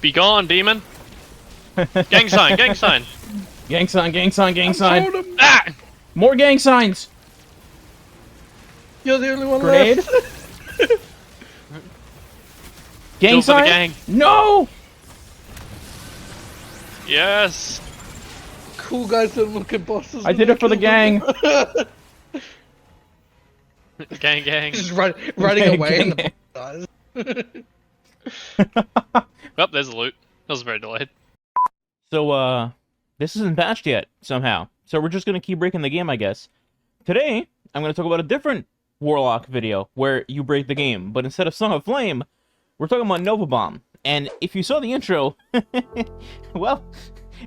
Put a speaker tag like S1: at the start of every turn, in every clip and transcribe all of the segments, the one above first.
S1: Be gone, demon! Gang sign, gang sign!
S2: Gang sign, gang sign, gang sign.
S1: Ah!
S2: More gang signs.
S3: You're the only one
S2: Grenade.
S3: left.
S2: Gang
S1: Go for the
S2: sign.
S1: gang.
S2: No.
S1: Yes!
S3: Cool guys don't look at bosses.
S2: I did it for the gang.
S1: Gang, gang.
S3: Just running
S2: Gang,
S3: away and
S2: gang.
S3: the boss dies.
S1: Oh, there's the loot. That was very delayed.
S2: So, this isn't patched yet, somehow. So we're just gonna keep breaking the game, I guess. Today, I'm gonna talk about a different Warlock video, where you break the game. But instead of Song of Flame, we're talking about Nova Bomb. And if you saw the intro, well,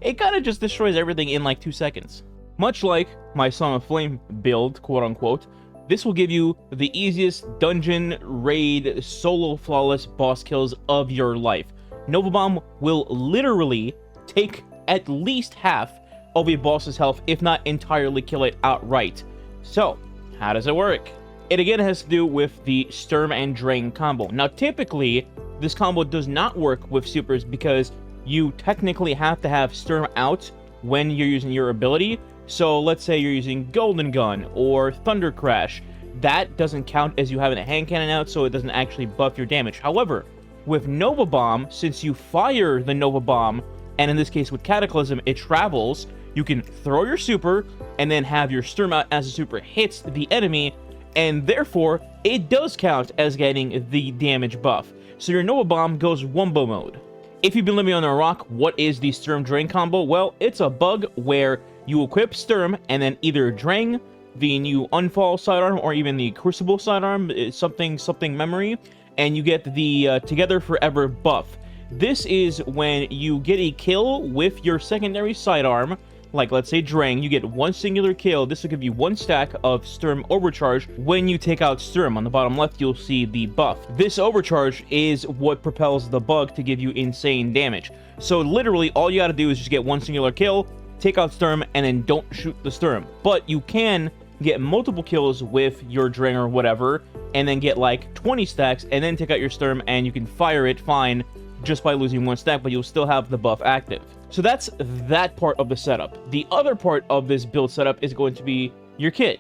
S2: it kind of just destroys everything in like 2 seconds. Much like my Song of Flame build, quote-unquote, this will give you the easiest dungeon, raid, solo flawless boss kills of your life. Nova Bomb will literally take at least half of a boss's health, if not entirely kill it outright. So, how does it work? It again has to do with the Sturm and Drain combo. Now, typically, this combo does not work with supers because you technically have to have Sturm out when you're using your ability. So, let's say you're using Golden Gun or Thunder Crash. That doesn't count as you having a hand cannon out, so it doesn't actually buff your damage. However, with Nova Bomb, since you fire the Nova Bomb, and in this case with Cataclysm, it travels, you can throw your super, and then have your Sturm out as the super hits the enemy, and therefore, it does count as getting the damage buff. So your Nova Bomb goes Wumbo mode. If you've been living under a rock, what is the Sturm Drain combo? Well, it's a bug where you equip Sturm, and then either Drain, the new Unfall sidearm, or even the Crucible sidearm, something memory, and you get the Together Forever buff. This is when you get a kill with your secondary sidearm, like let's say Drang, you get one singular kill. This will give you 1 stack of Sturm Overcharge. When you take out Sturm, on the bottom left, you'll see the buff. This Overcharge is what propels the bug to give you insane damage. So literally, all you gotta do is just get 1 singular kill, take out Sturm, and then don't shoot the Sturm. But you can get multiple kills with your Drang or whatever, and then get like 20 stacks, and then take out your Sturm, and you can fire it fine just by losing 1 stack, but you'll still have the buff active. So that's that part of the setup. The other part of this build setup is going to be your kit.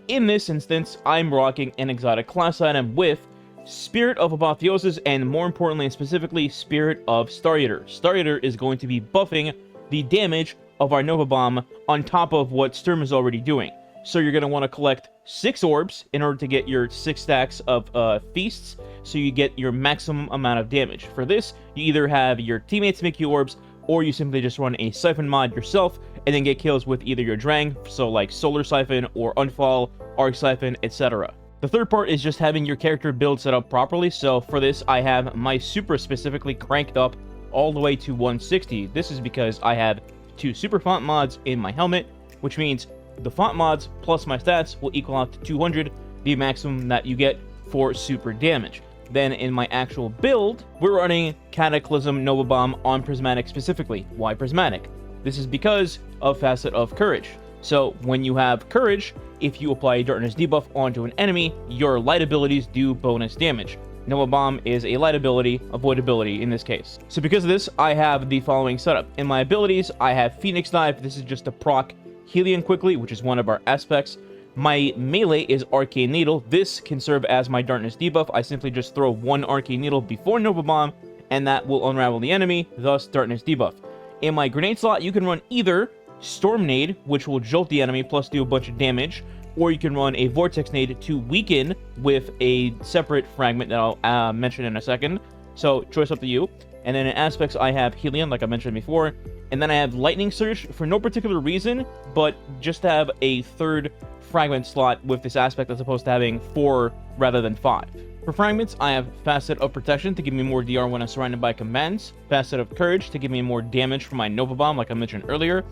S2: In this instance, I'm rocking an exotic class item with Spirit of Apotheosis, and more importantly and specifically, Spirit of Star Eater. Star Eater is going to be buffing the damage of our Nova Bomb on top of what Sturm is already doing. So you're going to want to collect 6 orbs in order to get your 6 stacks of feasts, so you get your maximum amount of damage. For this, you either have your teammates make you orbs, or you simply just run a Siphon mod yourself, and then get kills with either your Drang, so like Solar Siphon, or Unfall, Arc Siphon, etc. The third part is just having your character build set up properly, so for this, I have my super specifically cranked up all the way to 160. This is because I have 2 super font mods in my helmet, which means the font mods plus my stats will equal out to 200, the maximum that you get for super damage. Then in my actual build, we're running Cataclysm Nova Bomb on Prismatic specifically. Why Prismatic? This is because of Facet of Courage. So when you have Courage, if you apply a Darkness debuff onto an enemy, your light abilities do bonus damage. Nova Bomb is a light ability, avoidability in this case. So because of this, I have the following setup. In my abilities, I have Phoenix Dive. This is just to proc Helion quickly, which is one of our aspects. My melee is Arcane Needle. This can serve as my Darkness debuff. I simply just throw 1 Arcane Needle before Nova Bomb, and that will unravel the enemy, thus Darkness debuff. In my grenade slot, you can run either Storm Nade, which will jolt the enemy plus do a bunch of damage, or you can run a Vortex Nade to weaken with a separate fragment that I'll mention in a second. So, choice up to you. And then in aspects, I have Helion, like I mentioned before. And then I have Lightning Surge for no particular reason, but just to have a 3rd fragment slot with this aspect as opposed to having 4 rather than 5. For fragments, I have Facet of Protection to give me more DR when I'm surrounded by commands, Facet of Courage to give me more damage from my Nova Bomb like I mentioned earlier,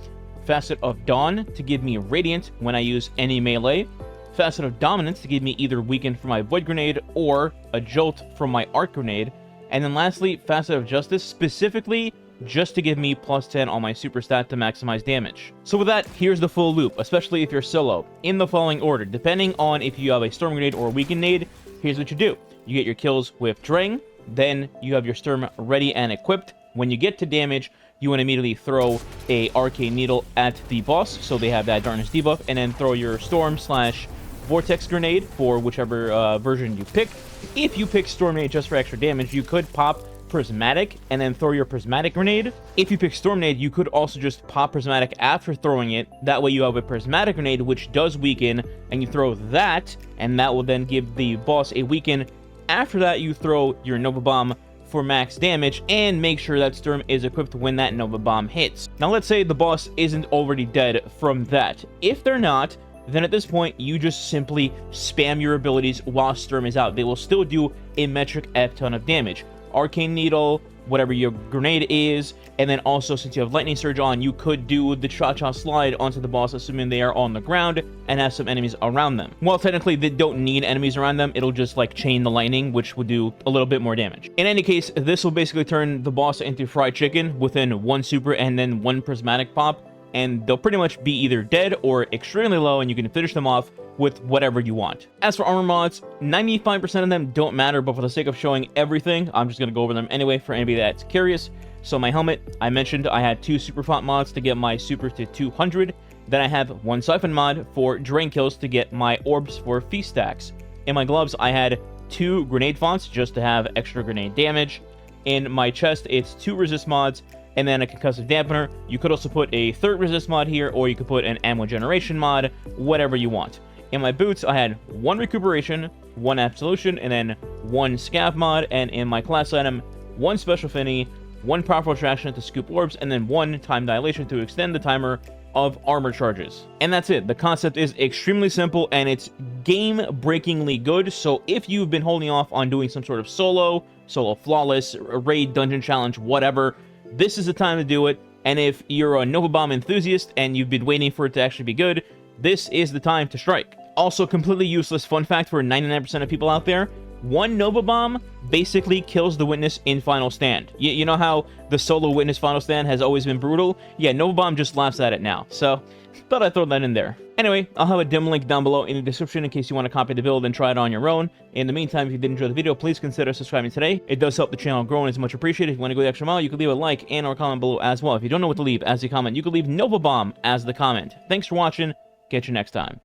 S2: Facet of Dawn to give me Radiant when I use any melee, Facet of Dominance to give me either Weaken from my Void Grenade or a Jolt from my Arc Grenade, and then lastly, Facet of Justice specifically just to give me plus 10 on my super stat to maximize damage. So with that, here's the full loop, especially if you're solo, in the following order. Depending on if you have a Storm Grenade or a Weaken Nade, here's what you do. You get your kills with Drang, then you have your Sturm ready and equipped. When you get to damage, you want to immediately throw a Arcane Needle at the boss, so they have that Darkness debuff, and then throw your Storm / Vortex Grenade for whichever version you pick. If you pick Storm Nade just for extra damage, you could pop Prismatic and then throw your Prismatic Grenade. If you pick Storm Nade, you could also just pop Prismatic after throwing it. That way you have a Prismatic Grenade, which does weaken, and you throw that, and that will then give the boss a weaken. After that, you throw your Nova Bomb for max damage, and make sure that Sturm is equipped when that Nova Bomb hits. Now let's say the boss isn't already dead from that. If they're not, then at this point, you just simply spam your abilities while Sturm is out. They will still do a metric F ton of damage. Arcane Needle, whatever your grenade is, and then also, since you have Lightning Surge on, you could do the Cha-Cha Slide onto the boss, assuming they are on the ground, and have some enemies around them. Well, technically, they don't need enemies around them. It'll just, like, chain the lightning, which would do a little bit more damage. In any case, this will basically turn the boss into fried chicken within one super and then one prismatic pop, and they'll pretty much be either dead or extremely low, and you can finish them off with whatever you want. As for armor mods, 95% of them don't matter, but for the sake of showing everything, I'm just going to go over them anyway for anybody that's curious. So my helmet, I mentioned I had 2 super font mods to get my super to 200. Then I have 1 siphon mod for drain kills to get my orbs for feast stacks. In my gloves, I had 2 grenade fonts just to have extra grenade damage. In my chest, it's 2 resist mods, and then a concussive dampener. You could also put a 3rd resist mod here, or you could put an ammo generation mod, whatever you want. In my boots, I had 1 recuperation, 1 absolution, and then 1 scav mod, and in my class item, 1 special affinity, 1 powerful attraction to scoop orbs, and then 1 time dilation to extend the timer of armor charges. And that's it. The concept is extremely simple, and it's game-breakingly good, so if you've been holding off on doing some sort of solo flawless, raid, dungeon challenge, whatever, this is the time to do it. And if you're a Nova Bomb enthusiast and you've been waiting for it to actually be good, this is the time to strike. Also, completely useless fun fact for 99% of people out there, 1 Nova Bomb basically kills the Witness in Final Stand. You know how the solo Witness Final Stand has always been brutal? Yeah, Nova Bomb just laughs at it now. So, thought I'd throw that in there. Anyway, I'll have a dim link down below in the description in case you want to copy the build and try it on your own. In the meantime, if you did enjoy the video, please consider subscribing today. It does help the channel grow and is much appreciated. If you want to go the extra mile, you can leave a like and or comment below as well. If you don't know what to leave as a comment, you can leave Nova Bomb as the comment. Thanks for watching. Catch you next time.